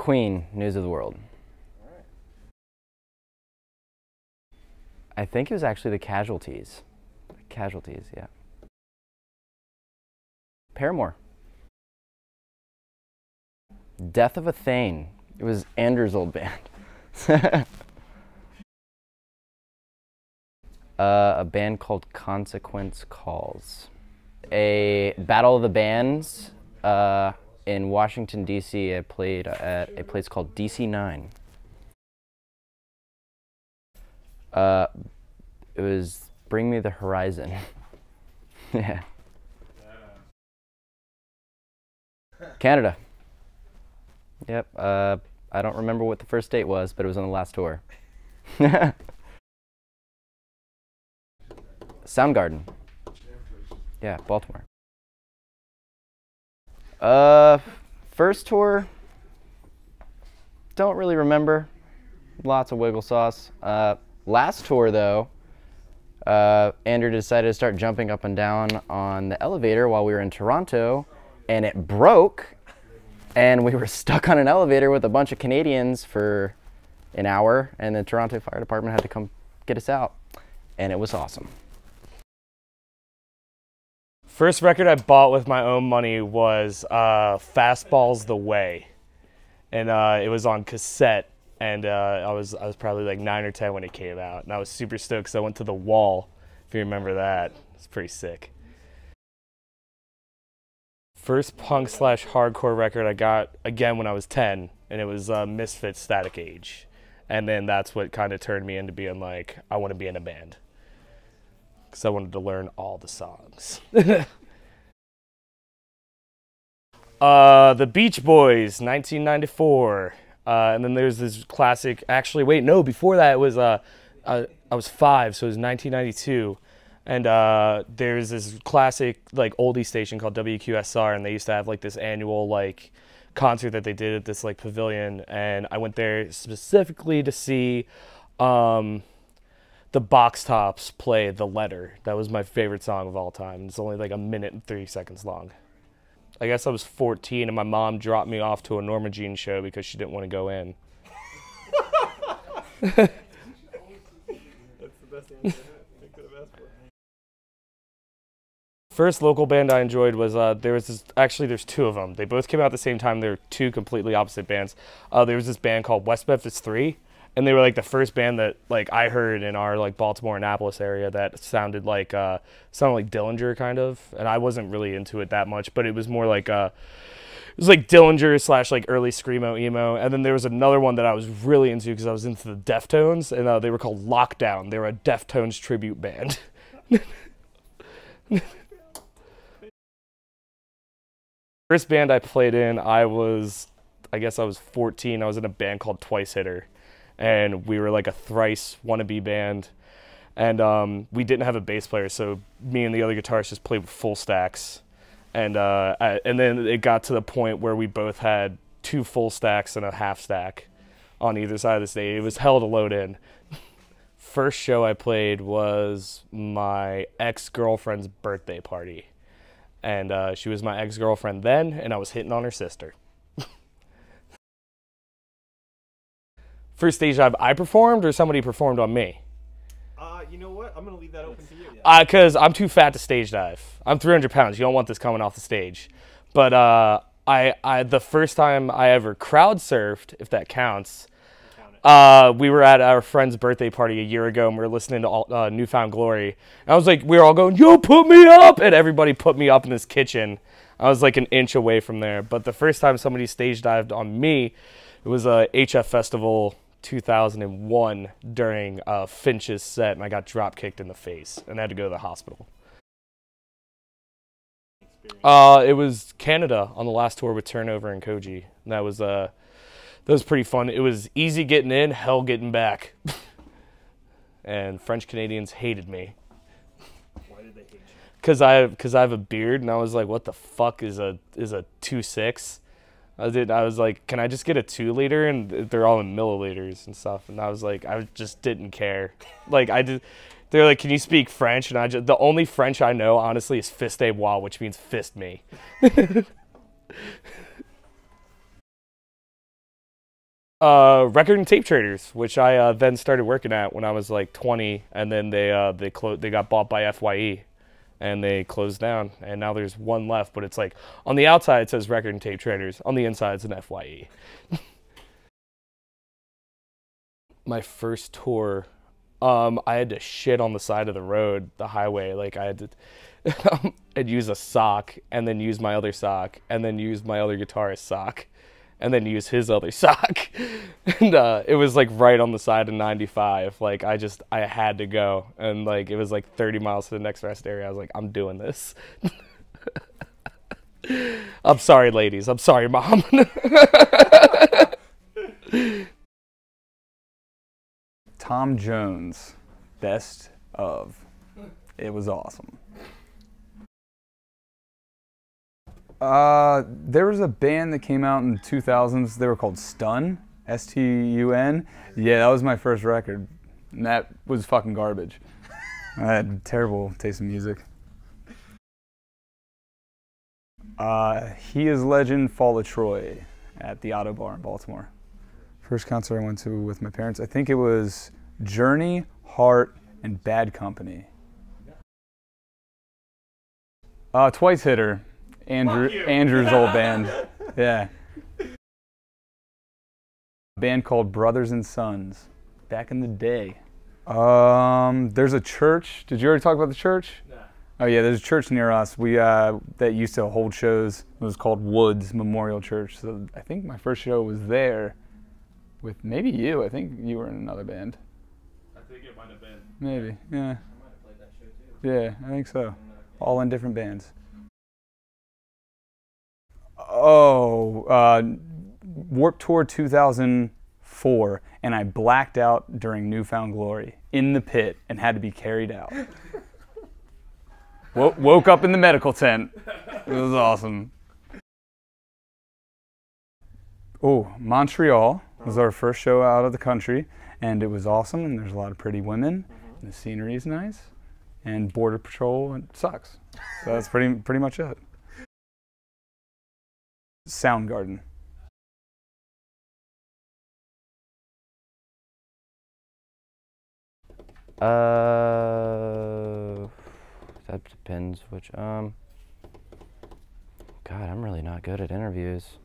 Queen, News of the World. I think it was actually the Casualties. Casualties, yeah. Paramore. Death of a Thane. It was Andrew's old band. A band called Consequence Calls. A Battle of the Bands in Washington, D.C. I played at a place called DC-9. It was Bring Me the Horizon. Yeah. Canada. Yep. I don't remember what the first date was, but it was on the last tour. Soundgarden. Yeah, Baltimore. First tour, don't really remember. Lots of wiggle sauce. Last tour though, Andrew decided to start jumping up and down on the elevator while we were in Toronto, and it broke, and we were stuck on an elevator with a bunch of Canadians for an hour, and the Toronto Fire Department had to come get us out, and it was awesome. First record I bought with my own money was Fastball's the Way, and it was on cassette, and I was probably like 9 or 10 when it came out, and I was super stoked because I went to The Wall, if you remember that. It's pretty sick. First punk/hardcore record I got again when I was 10, and it was Misfits Static Age, and then that's what kind of turned me into being like, I want to be in a band. Because I wanted to learn all the songs. The Beach Boys, 1994. And then there's this classic, actually, wait, no, before that it was, I was 5, so it was 1992. And there's this classic, like, oldie station called WQSR, and they used to have, like, this annual, like, concert that they did at this, like, pavilion. And I went there specifically to see, the Box Tops play The Letter. That was my favorite song of all time. It's only like 1 minute and 30 seconds long. I guess I was 14 and my mom dropped me off to a Norma Jean show because she didn't want to go in. That's the best answer I could have asked for. First local band I enjoyed was, there's 2 of them. They both came out at the same time. They're 2 completely opposite bands. There was this band called West Memphis 3. And they were like the first band that like I heard in our like Baltimore Annapolis area that sounded like Dillinger kind of, and I wasn't really into it that much, but it was more like it was like Dillinger / like early screamo emo. And then there was another one that I was really into because I was into the Deftones, and they were called Lockdown. They were a Deftones tribute band. First band I played in, I guess I was 14. I was in a band called Twice Hitter. And we were like a thrice wannabe band, and we didn't have a bass player, so me and the other guitarists just played with full stacks, and then it got to the point where we both had 2 full stacks and a half stack on either side of the stage. It was hell to load in. First show I played was my ex-girlfriend's birthday party, and she was my ex-girlfriend then, and I was hitting on her sister. First stage dive I performed, or somebody performed on me? You know what? I'm going to leave that open to you. Because I'm too fat to stage dive. I'm 300 pounds. You don't want this coming off the stage. But the first time I ever crowd surfed, if that counts, we were at our friend's birthday party a year ago, and we were listening to Newfound Glory. And I was like, we were all going, yo, put me up! And everybody put me up in this kitchen. I was like an inch away from there. But the first time somebody stage dived on me, it was a HF Festival 2001 during Finch's set, and I got drop kicked in the face and had to go to the hospital. It was Canada on the last tour with Turnover and Koji, and that was pretty fun. It was easy getting in, hell getting back. And French Canadians hated me. Why did they hate you? Because I have a beard, and I was like, what the fuck is a 2.6? I was like, can I just get a 2 liter? And they're all in milliliters and stuff. And I was like, I just didn't care. Like they're like, can you speak French? And the only French I know, honestly, is fistez-moi, which means fist me. Record and Tape Traders, which I then started working at when I was like 20, and then they got bought by FYE, and they closed down, and now there's one left, but it's like on the outside it says Record and Tape Traders, on the inside it's an FYE. My first tour, I had to shit on the side of the road, the highway. Like I had to, I'd use a sock, and then use my other sock, and then use my other guitarist's sock, and then use his other sock. And it was like right on the side of 95. Like I had to go. And like it was like 30 miles to the next rest area. I was like, I'm doing this. I'm sorry, ladies. I'm sorry, Mom. Tom Jones, Best of. It was awesome. There was a band that came out in the 2000s. They were called Stun, S-T-U-N. Yeah, that was my first record. And that was fucking garbage. I had terrible taste in music. He Is Legend, Fall of Troy at the Auto Bar in Baltimore. First concert I went to with my parents, I think it was Journey, Heart, and Bad Company. Twice Hitter. Andrew's old band. Yeah. A band called Brothers and Sons. Back in the day. There's a church. Did you already talk about the church? No. Oh yeah, there's a church near us. We that used to hold shows. It was called Woods Memorial Church. So I think my first show was there with maybe you. I think you were in another band. I think it might have been. Maybe, yeah. I might have played that show too. Yeah, I think so. All in different bands. Oh, Warped Tour 2004, and I blacked out during Newfound Glory in the pit and had to be carried out. Woke up in the medical tent. It was awesome. Oh, Montreal was our first show out of the country, and it was awesome, and there's a lot of pretty women, and the scenery is nice, and Border Patrol sucks. So that's pretty much it. Soundgarden. That depends which, God, I'm really not good at interviews.